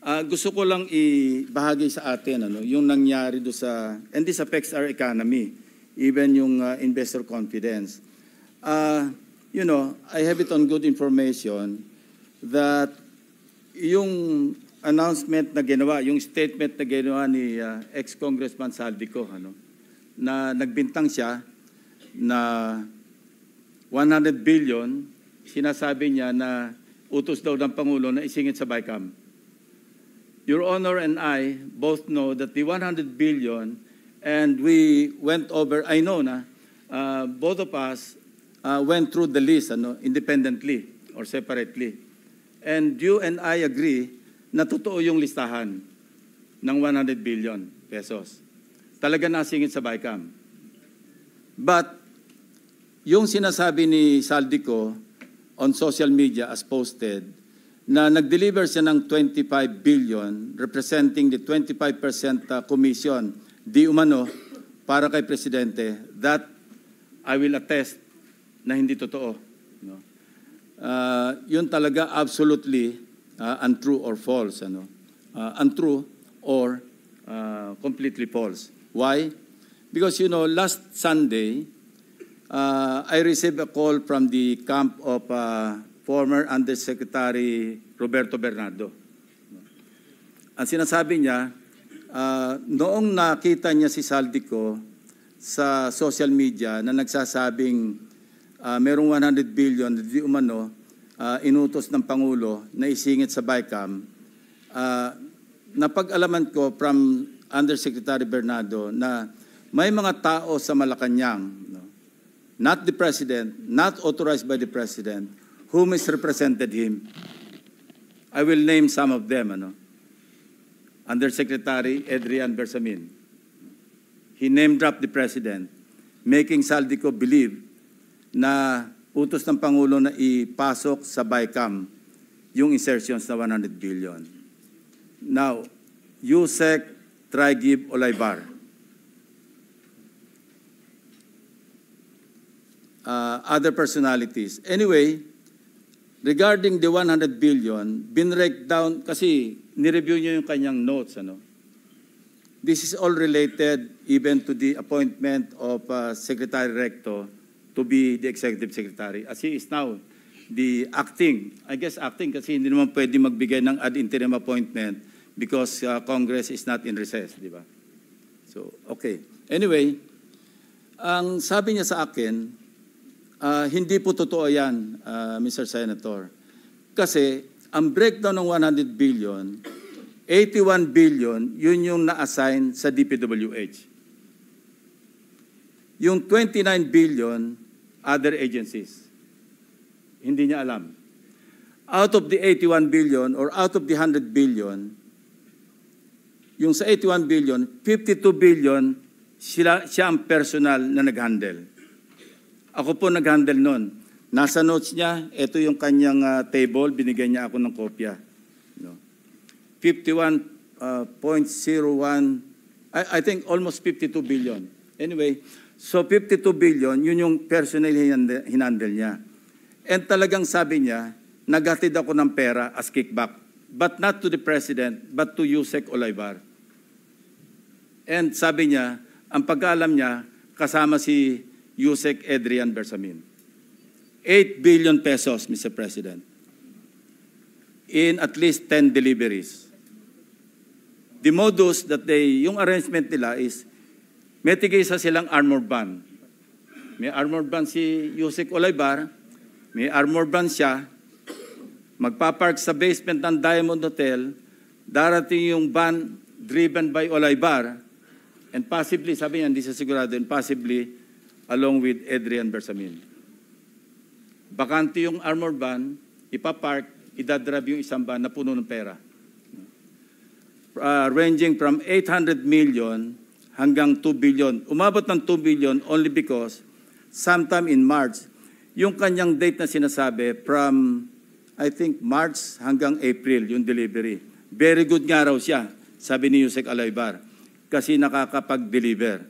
Gusto ko lang ibahagi sa atin yung nangyari do sa, and this affects our economy, even yung investor confidence. You know, I have it on good information that yung announcement na ginawa, yung statement na ginawa ni ex-Congressman Saldico, na nagbintang siya na 100 billion, sinasabi niya na utos daw ng Pangulo na isingit sa BICAM. Your Honor and I both know that the 100 billion, and we went over, I know na, both of us went through the list independently or separately. And you and I agree na totoo yung listahan ng 100 billion pesos. Talaga nasingit sa BICAM. But yung sinasabi ni Saldico on social media as posted, na nag-deliver siya ng 25 billion representing the 25% commission di umano para kay Presidente, that I will attest na hindi totoo. Yun talaga absolutely untrue or false. Untrue or completely false. Why? Because last Sunday, I received a call from the camp of former Undersecretary Roberto Bernardo. Ang sinasabi niya, noong nakita niya si Saldico sa social media na nagsasabing merong 100 billion di umano inutos ng Pangulo na isingit sa BICAM, napag-alaman ko from Undersecretary Bernardo na may mga tao sa Malacanang, not the President, not authorized by the President, who misrepresented him. I will name some of them. Undersecretary Adrian Bersamin. He name-dropped the President, making Saldico believe na utos ng Pangulo na ipasok sa BICAM yung insertions na 100 billion. Now, Yusek Trigib Olaybar. Other personalities. Anyway, regarding the 100 billion, binrake down, kasi nireview niyo yung kanyang notes. This is all related even to the appointment of Secretary Recto to be the Executive Secretary. As he is now the acting, I guess acting kasi hindi naman pwede magbigay ng ad interim appointment because Congress is not in recess, di ba? So, okay. Anyway, ang sabi niya sa akin, hindi po totoo yan, Mr. Senator. Kasi ang breakdown ng 100 billion, 81 billion, yun yung na-assign sa DPWH. Yung 29 billion, other agencies. Hindi niya alam. Out of the 81 billion or out of the 100 billion, yung sa 81 billion, 52 billion, siya ang personal na nag-handle. Ako po nag-handle nun. Nasa notes niya, ito yung kanyang table, binigay niya ako ng kopya. 51.01, I think almost 52 billion. Anyway, so 52 billion, yun yung personal hinandle niya. And talagang sabi niya, naghatid ako ng pera as kickback. But not to the President, but to Yusek Olaybar. And sabi niya, ang pagkaalam niya, kasama si Yusek Adrian Bersamin. 8 billion pesos, Mr. President, in at least 10 deliveries. The modus that yung arrangement nila is, may tigisa silang armor van. May armor van si Yusek Olaybar, may armor van siya, magpapark sa basement ng Diamond Hotel, darating yung van driven by Olaybar, and possibly, sabi niya, hindi siya sigurado, and possibly, along with Adrian Bersamin. Bakante yung armor van, ipapark, idadrive yung isang van na puno ng pera. Ranging from 800 million hanggang 2 billion. Umabot ng 2 billion only because sometime in March, yung kanyang date na sinasabi from, I think, March hanggang April, yung delivery. Very good nga raw siya, sabi ni Yusek Olaybar, kasi nakakapag-deliver.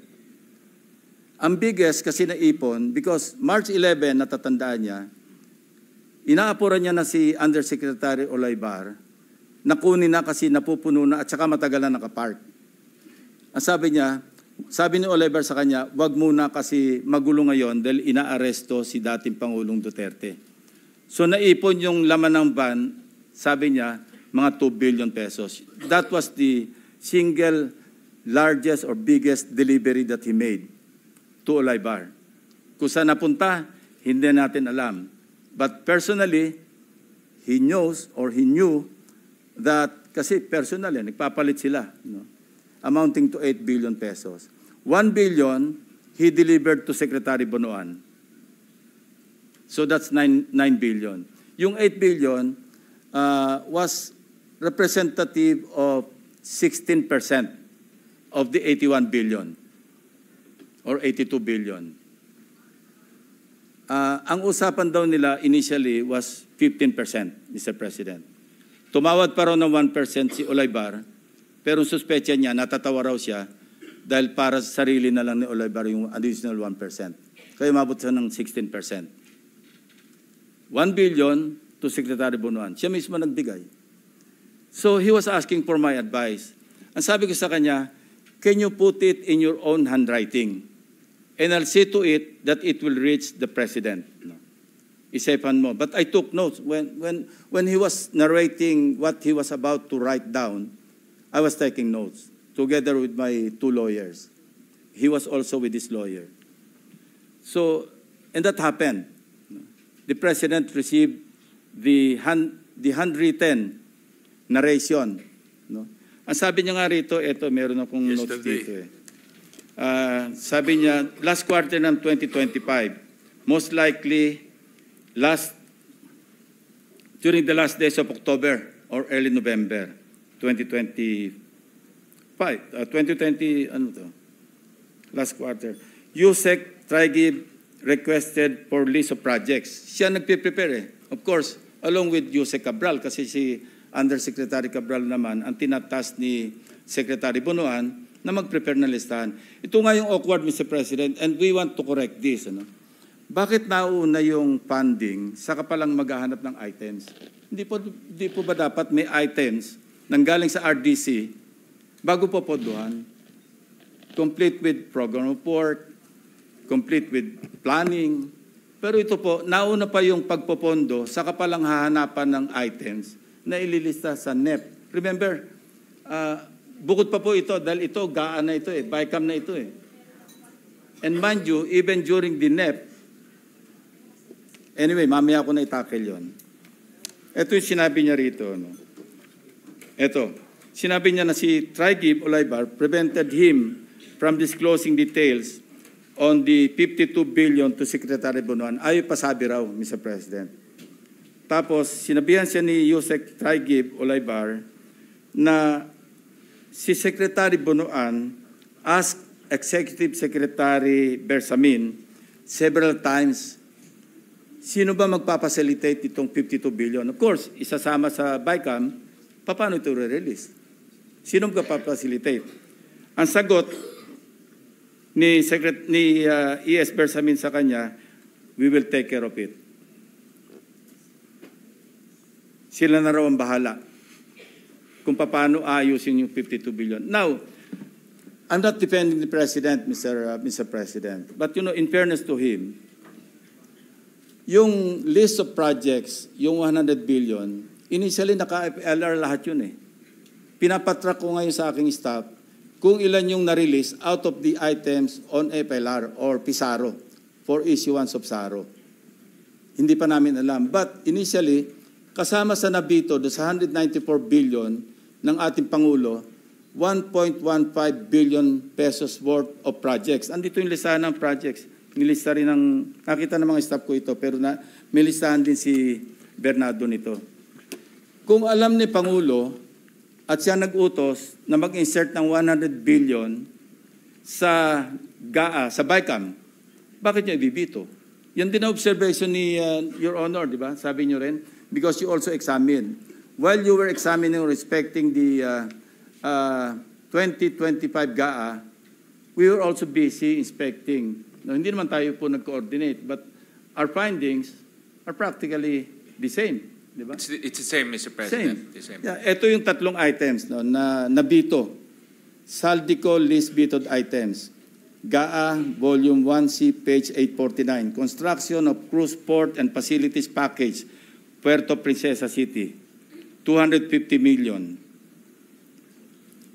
Ang biggest kasi naipon, because March 11, natatandaan niya, inaapuran niya na si Undersecretary Olaybar nakunin na kasi napupuno na at saka matagal na nakapark. Ang sabi ni Oliver sa kanya, wag muna kasi magulo ngayon dahil inaaresto si dating Pangulong Duterte. So naipon yung laman ng van, sabi niya, mga 2 billion pesos. That was the single largest or biggest delivery that he made to Oliver. Kung saan napunta, hindi natin alam. But personally, he knows or he knew that, kasi personally, nagpapalit sila, amounting to 8 billion pesos. 1 billion, he delivered to Secretary Bonoan. So that's 9 billion. Yung 8 billion was representative of 16% of the 81 billion or 82 billion. Ang usapan daw nila initially was 15%, Mr. President. Tumawad pa raw ng 1% si Olivar, pero suspecha niya, natatawa raw siya dahil para sa sarili na lang ni Olivar yung additional 1%. Kaya umabot siya ng 16%. 1 billion to Secretary Bonoan. Siya mismo nagbigay. So he was asking for my advice. Ang sabi ko sa kanya, can you put it in your own handwriting? And I'll see to it that it will reach the President. Isipan mo. But I took notes. When he was narrating what he was about to write down, I was taking notes together with my 2 lawyers. He was also with his lawyer. So, and that happened. The President received the handwritten narration. No? Ang sabi niya nga rito, eto, meron akong notes dito eh. Sabi niya, last quarter ng 2025, most likely during the last days of October or early November 2020, ano to? Last quarter. USEC Trigib requested for list of projects. Siya nagpe-prepare eh. Of course, along with USEC Cabral, kasi si Undersecretary Cabral naman, ang tinatas ni Secretary Bonoan na mag-prepare na listahan. Ito nga yung awkward, Mr. President, and we want to correct this. Ano? Bakit nauna yung funding, saka palang maghahanap ng items? Hindi po ba dapat may items nanggaling sa RDC bago po podohan? Complete with program report, complete with planning. Pero ito po, nauna pa yung pagpopondo, saka palang hahanapan ng items na ililista sa NEP. Remember, bukod pa po ito, dahil ito, GAA na ito eh, BICAM na ito eh. And mind you, even during the NEP, anyway, mamaya ako na itakil yun. Ito yung sinabi niya rito. No? Ito, sinabi niya na si Trigib Olivar prevented him from disclosing details on the 52 billion to Secretary Bonoan. Ayaw pa sabi raw, Mr. President. Tapos, sinabihan siya ni Yusek Trigib Olivar na si Secretary Bonoan asked Executive Secretary Bersamin several times, sino ba magpapacilitate itong 52 billion? Of course, isasama sa BICAM, paano ito re-release? Sino magpapacilitate? Ang sagot ni ES Bersamin sa kanya, we will take care of it. Sila na raw ang bahala kung paano ayusin yung 52 billion. Now, I'm not defending the President, Mr. President, but you know, in fairness to him, yung list of projects, yung 100 billion, initially naka-FLR lahat yun eh. Pinapatrack ko ngayon sa aking staff kung ilan yung na-release out of the items on FLR or PISARO for issuance of SARO. Hindi pa namin alam. But initially, kasama sa nabito do sa 194 billion ng ating Pangulo, 1.15 billion pesos worth of projects. Andito yung listahan ng projects. Nilista rin ng, nakita ng mga staff ko ito, pero may listahan din si Bernardo nito. Kung alam ni Pangulo at siya nag-utos na mag-insert ng 100 billion sa GAA, sa BICAM, bakit niya ibibito? Yan din ang observation ni Your Honor, di ba? Sabi niyo rin, because you also examined. While you were examining respecting the 2025 GAA, we were also busy inspecting. No, hindi naman tayo po nag-coordinate, but our findings are practically the same. Di ba? It's the same, Mr. President. The same. Yeah, ito yung tatlong items no, na nabito. Saldico list vetoed items. GAA Volume 1C, page 849. Construction of cruise port and facilities package, Puerto Princesa City, 250 million.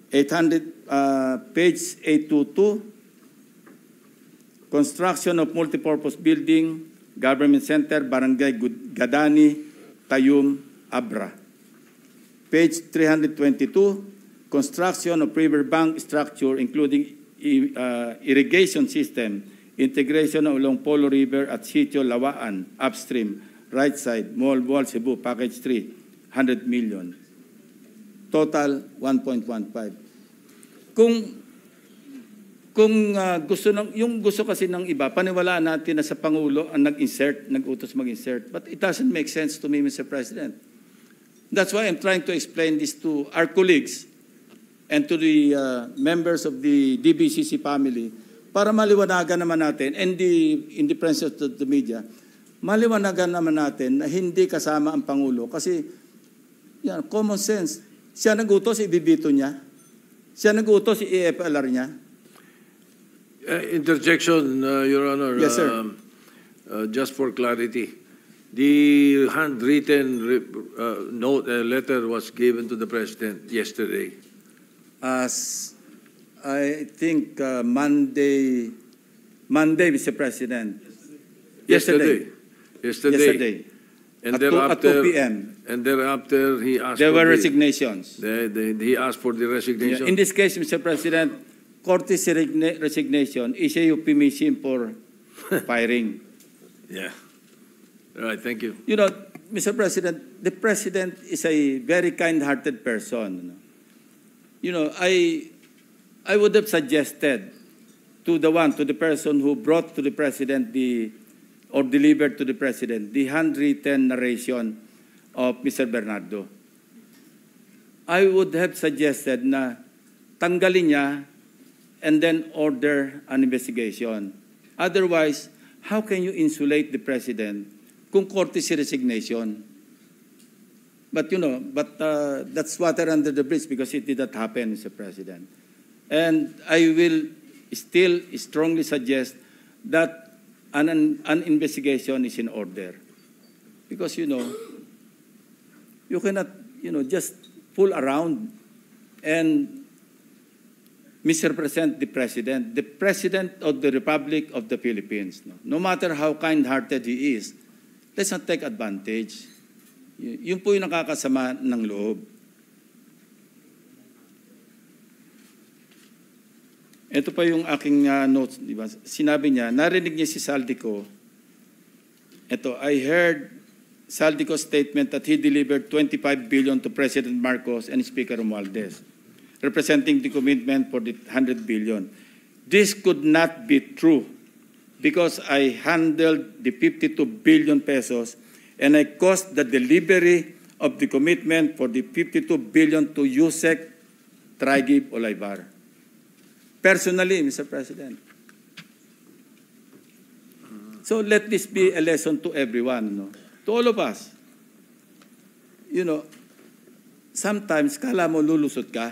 800, page 822. Construction of multipurpose building, Government Center, Barangay Gadani, Tayum, Abra. Page 322, construction of riverbank structure including irrigation system, integration along Polo River at Sitio Lawaan, upstream, right side, Mall Cebu, package 3, 100 million. Total, 1.15. Kung gusto kasi ng iba, paniwalaan natin na sa Pangulo ang nag-utos mag-insert. But it doesn't make sense to me, Mr. President. That's why I'm trying to explain this to our colleagues and to the members of the DBCC family para maliwanagan naman natin, and in the presence of the media, maliwanagan naman natin na hindi kasama ang Pangulo. Kasi, yan, common sense. Siya nag-utos, ibibito niya. Siya nag-utos, i-EFLR niya. Interjection, Your Honor. Yes, sir. Just for clarity, the handwritten letter was given to the President yesterday. As I think Monday, Mr. President. Yesterday. And At thereafter, 2 p.m. And thereafter, he asked There for were the, resignations. he asked for the resignation. In this case, Mr. President, courtesy resignation is a euphemism for firing. Yeah. All right, thank you. You know, Mr. President, the President is a very kind-hearted person. You know, I would have suggested to the person who brought to the President or delivered to the President the handwritten narration of Mr. Bernardo. I would have suggested na tanggalin niya and then order an investigation. Otherwise, how can you insulate the President kung courtesy resignation? But that's water under the bridge because it did not happen, Mr. President. And I will still strongly suggest that an investigation is in order. Because, you cannot, just fool around and misrepresent the President of the Republic of the Philippines. No matter how kind-hearted he is, let's not take advantage. Yun po yung nakakasama ng loob. Ito pa yung aking notes, di ba? Sinabi niya, narinig niya si Saldico. Ito, I heard Saldico's statement that he delivered 25 billion to President Marcos and Speaker Romualdez, representing the commitment for the 100 billion. This could not be true because I handled the 52 billion pesos and I caused the delivery of the commitment for the 52 billion to Yusek Traigib Olaybar. Personally, Mr. President. So let this be a lesson to everyone, to all of us. Sometimes kala mo lulusot ka.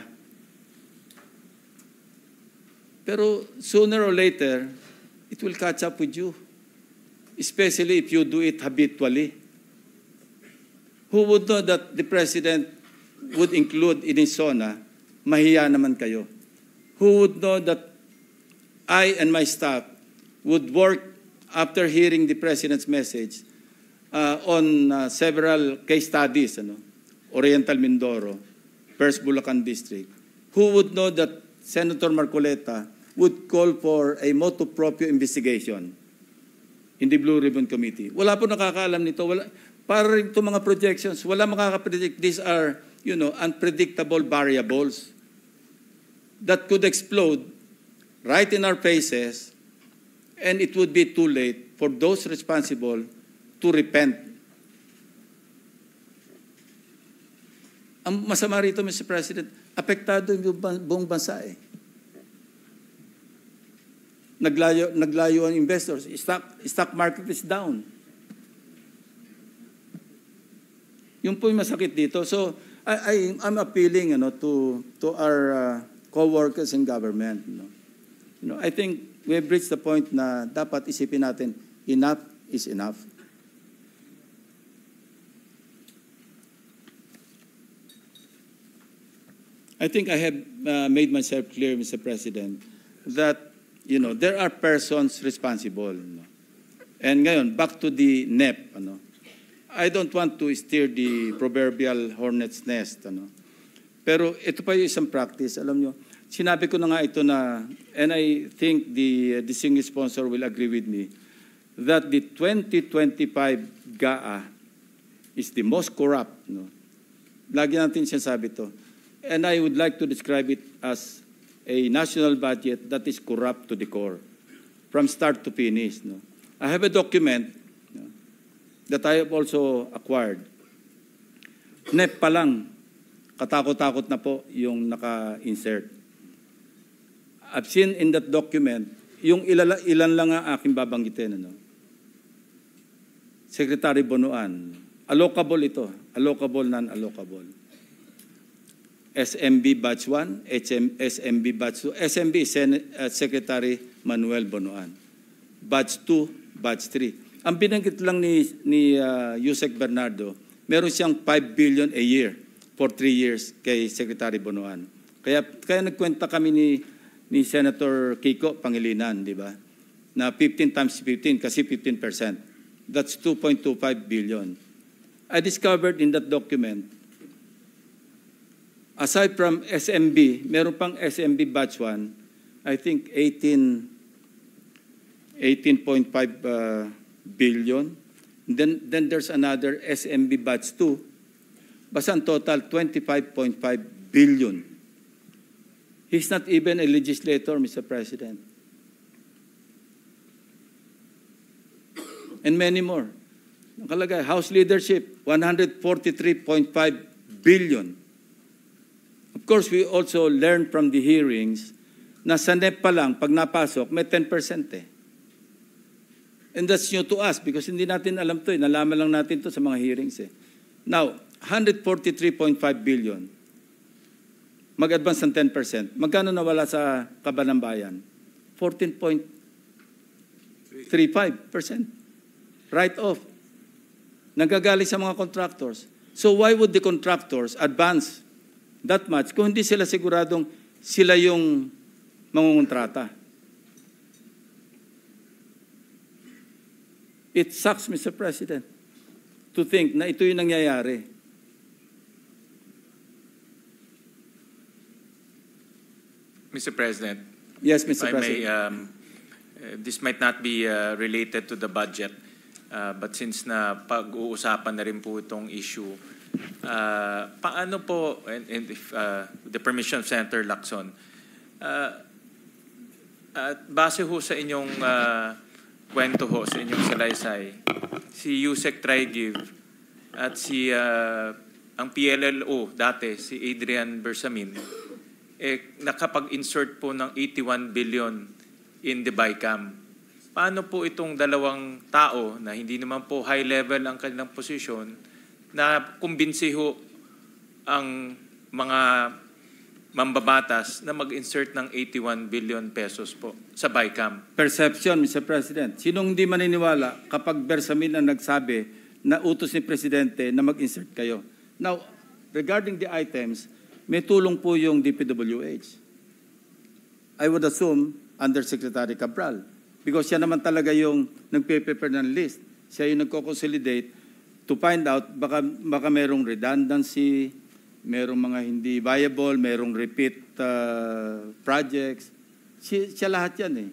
Pero sooner or later, it will catch up with you. Especially if you do it habitually. Who would know that the President would include in his zona, mahiya naman kayo? Who would know that I and my staff would work after hearing the President's message on several case studies, Oriental Mindoro, First Bulacan District? Who would know that Senator Marcoleta would call for a motu proprio investigation in the Blue Ribbon Committee? Wala po nakakaalam nito. Para rin itong mga projections, wala makakapredict. These are, unpredictable variables that could explode right in our faces, and it would be too late for those responsible to repent. Ang masama rito, Mr. President, apektado yung buong bansa eh. Naglayo ang investors. Stock market is down. Yun po yung masakit dito. So, I'm appealing to our co-workers in government. I think we've reached the point na dapat isipin natin, enough is enough. I think I have made myself clear, Mr. President, that there are persons responsible. And ngayon, back to the NEP. I don't want to steer the proverbial hornet's nest. Pero ito pa yung isang practice. Alam nyo, sinabi ko na nga ito na, and I think the distinguished sponsor will agree with me, that the 2025 GAA is the most corrupt. Lagi natin sinasabi ito. And I would like to describe it as a national budget that is corrupt to the core, from start to finish. I have a document that I have also acquired. NEP pa lang, katakot-takot na po yung naka-insert. I've seen in that document, yung ilan lang ang aking babanggitin. Secretary Bonoan, allocable ito, allocable, non-allocable. SMB Batch 1, SMB Batch 2. SMB is Secretary Manuel Bonoan. Batch 2, Batch 3. Ang binanggit lang ni Yusek Bernardo, meron siyang 5 billion a year for 3 years kay Secretary Bonoan. Kaya nagkwenta kami ni Senator Kiko Pangilinan, di ba? Na 15 times 15 kasi 15%. That's 2.25 billion. I discovered in that document, aside from SMB, meron pang SMB Batch 1, I think 18.5 billion. Then there's another SMB Batch 2. Basta ang total, 25.5 billion. He's not even a legislator, Mr. President. And many more. Nakalagay, House Leadership, 143.5 billion. Of course, we also learned from the hearings na sa NEP pa lang, pag napasok, may 10% eh. And that's new to us because hindi natin alam to eh. Nalaman lang natin to sa mga hearings eh. Now, 143.5 billion. Mag-advance ng 10%. Magkano nawala sa Kaban ng Bayan? 14.35%. Write-off. Nagagaling sa mga contractors. So why would the contractors advance that much kung hindi sila siguradong sila yung mangungontrata? It sucks, Mr. President, to think na ito yung nangyayari. Mr. President. Yes, Mr. If I may, President. this might not be related to the budget, but since na pag-uusapan na rin po itong issue, paano po, and if the permission of Senator Lacson, base ho sa inyong kwento ho, sa inyong salaysay, si Yusek Trigive at ang PLLO dati, si Adrian Bersamin, nakapag-insert po ng 81 billion in the BICAM. Paano po itong dalawang tao na hindi naman po high level ang kanilang posisyon na kumbinsi ho ang mga mambabatas na mag-insert ng 81 billion pesos po sa BICAM? Perception, Mr. President. Sinong hindi maniniwala kapag Bersamin ang nagsabi na utos ni Presidente na mag-insert kayo? Now, regarding the items, may tulong po yung DPWH. I would assume under Secretary Cabral because siya naman talaga yung nagpe-prepare ng list. Siya yung nagko-consolidate to find out baka merong redundancy, merong mga hindi viable, merong repeat projects. Siya lahat yan eh.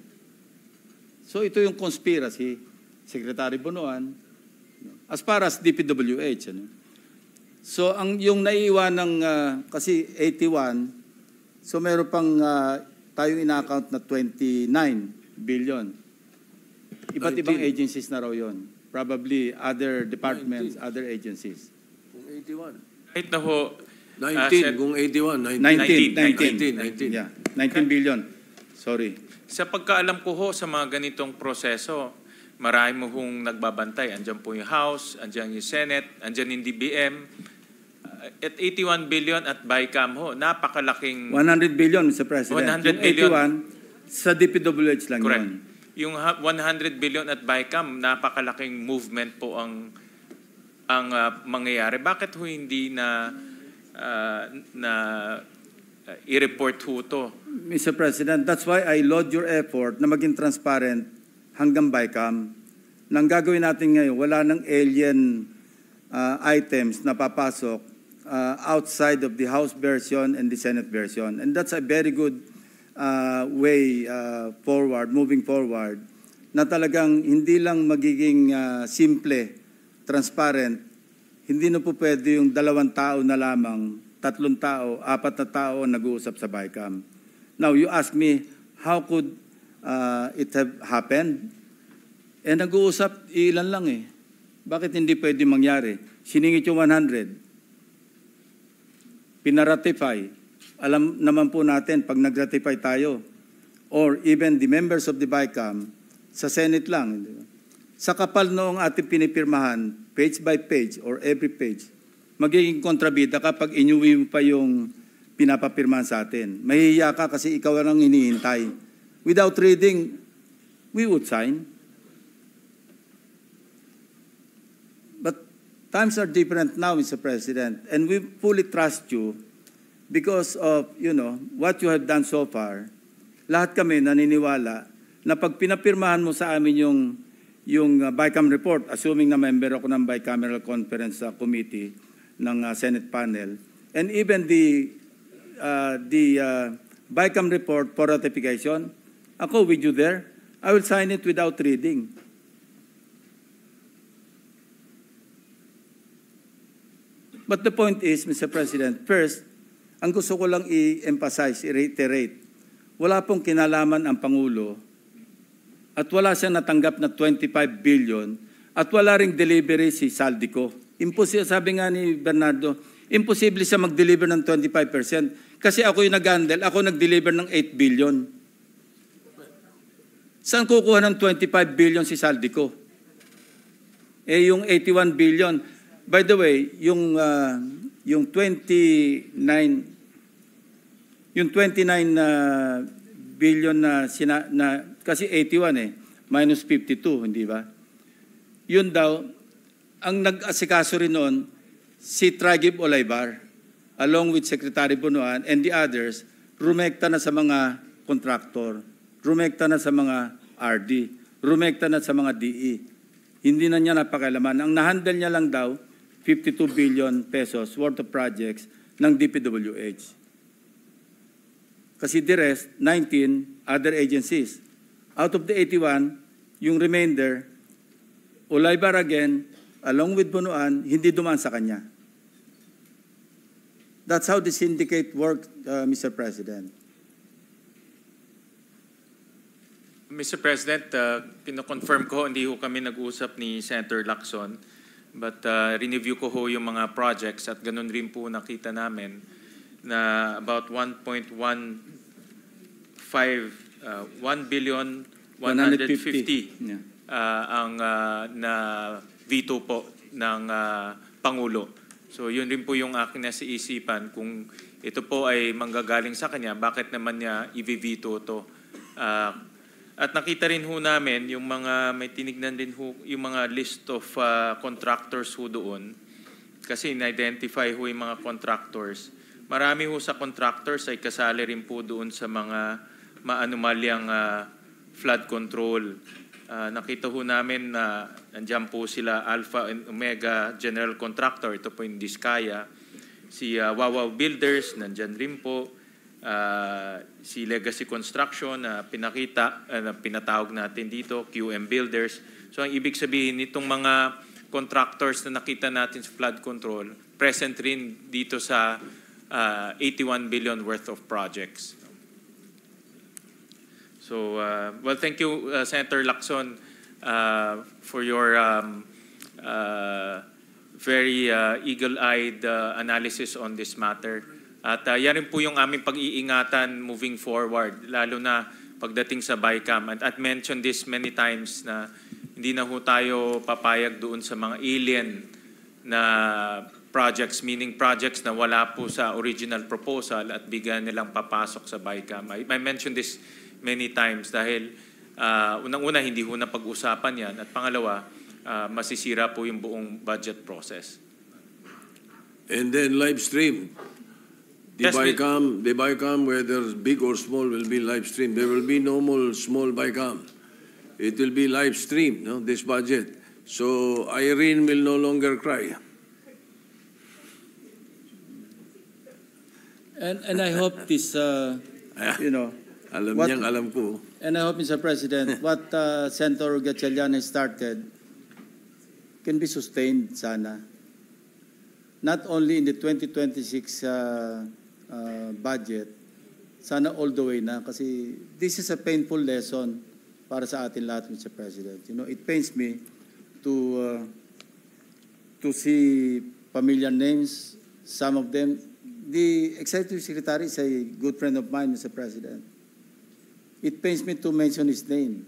So ito yung conspiracy, Secretary Bonoan, as far as DPWH. So yung naiiwan ng, kasi 81, so meron pang tayong ina-account na 29 billion. Iba't ibang agencies na raw yun. Probably other departments, 19. Other agencies. Kung 81. Right na ho, 19, kung 81, 19. Yeah, 19 billion. Sorry. sa pagkaalam ko ho sa mga ganitong proseso, marami mo hong nagbabantay. Andiyan po yung House, andiyan yung Senate, andiyan yung DBM, at 81 billion at BICAM ho, napakalaking 100 billion, Mr. President. 100 yung billion. 81, sa DPWH lang correct. yun. Yung 100 billion at BICAM, napakalaking movement po ang mangyayari. Bakit ho hindi i-report ho to? Mr. President, that's why I laud your effort na maging transparent hanggang BICAM. Nang gagawin natin ngayon, wala ng alien items na papasok outside of the House version and the Senate version. And that's a very good way forward, moving forward, na talagang hindi lang magiging simple, transparent, hindi na po pwede yung 2 tao na lamang, 3 tao, 4 na tao nag-uusap sa BICAM. Now, you ask me, how could it have happened? Nag-uusap, ilan lang eh. Bakit hindi pwede mangyari? Siningit yung 100. Pinaratify. Alam naman po natin, pag nag-ratify tayo, or even the members of the BICAM, sa Senate lang. Di ba? Sa kapal noong ating pinipirmahan, page by page or every page, magiging kontrabida kapag inyuwi mo pa yung pinapapirmahan sa atin. Mahihiya ka kasi ikaw lang hinihintay. Without reading, we would sign. But times are different now, Mr. President, and we fully trust you because of, what you have done so far. Lahat kami naniniwala na pag pinapirmahan mo sa amin yung BICAM report, assuming na member ako ng Bicameral Conference Committee ng Senate panel, and even the BICAM report for ratification, ako with you there, I will sign it without reading. But the point is, Mr. President, first, ang gusto ko lang i-emphasize, i-reiterate, wala pong kinalaman ang Pangulo at wala siyang natanggap na 25 billion at wala ring delivery si Saldico. Imposible, sabi nga ni Bernardo, imposible siya mag-deliver ng 25% kasi ako yung nag-handle, ako nag-deliver ng 8 billion. Saan kukuha ng 25 billion si Saldico? Yung 81 billion, by the way, yung 29 billion na kasi 81 minus 52, hindi ba? Yun daw, ang nag-asikaso rin noon, si Tragib Olaybar, along with Secretary Bunuan and the others, rumekta na sa mga kontraktor, rumekta na sa mga RD, rumekta na sa mga DE. Hindi na niya napakailaman. Ang nahandle niya lang daw, 52 billion pesos worth of projects ng DPWH. Kasi the rest, 19 other agencies. Out of the 81, yung remainder, Olaybar again, along with Bunuan, hindi dumaan sa kanya. That's how the syndicate works, Mr. President. Mr. President, kino-confirm ko, hindi ho kami nag-usap ni Senator Lacson, but review ko ho yung mga projects at ganun rin po nakita namin na about 1.1 billion 150 Yeah. ang na veto po ng Pangulo. So yun rin po yung akin na isipan kung ito po ay manggagaling sa kanya, bakit naman niya i-veto to? At nakita rin ho namin yung mga, may tinignan din ho yung mga list of contractors ho doon. Kasi na-identify ho yung mga contractors. Marami ho sa contractors ay kasali rin po doon sa mga maanumalyang flood control. Nakita ho namin na nandiyan po sila Alpha and Omega General Contractor, ito po yung Diskaya. Si Wawaw Builders, nandiyan rin po. Si Legacy Construction na pinatawag natin dito, QM Builders. So ang ibig sabihin nitong mga contractors na nakita natin sa flood control, present rin dito sa 81 billion worth of projects. So, well, thank you, Senator Lacson, for your very eagle-eyed analysis on this matter. At yan rin po yung aming pag-iingatan moving forward, lalo na pagdating sa BICAM. At mentioned this many times na hindi na ho tayo papayag doon sa mga alien na projects, meaning projects na wala po sa original proposal at bigyan nilang papasok sa BICAM. I mentioned this many times dahil unang-una hindi ho na pag-usapan yan at pangalawa, masisira po yung buong budget process. And then live stream. The Yes, BICAM, whether big or small, will be live stream. There will be no more small BICAM. It will be live stream, no, this budget. So Irene will no longer cry. And I hope this, you know, Alam What- niyang alam ko. and I hope, Mr. President, what Senator Gatchalian has started can be sustained sana. Not only in the 2026 budget, sana all the way na. Kasi this is a painful lesson para sa atin lahat, Mr. President. You know, it pains me to see familiar names, some of them. The Executive Secretary is a good friend of mine, Mr. President. It pains me to mention his name.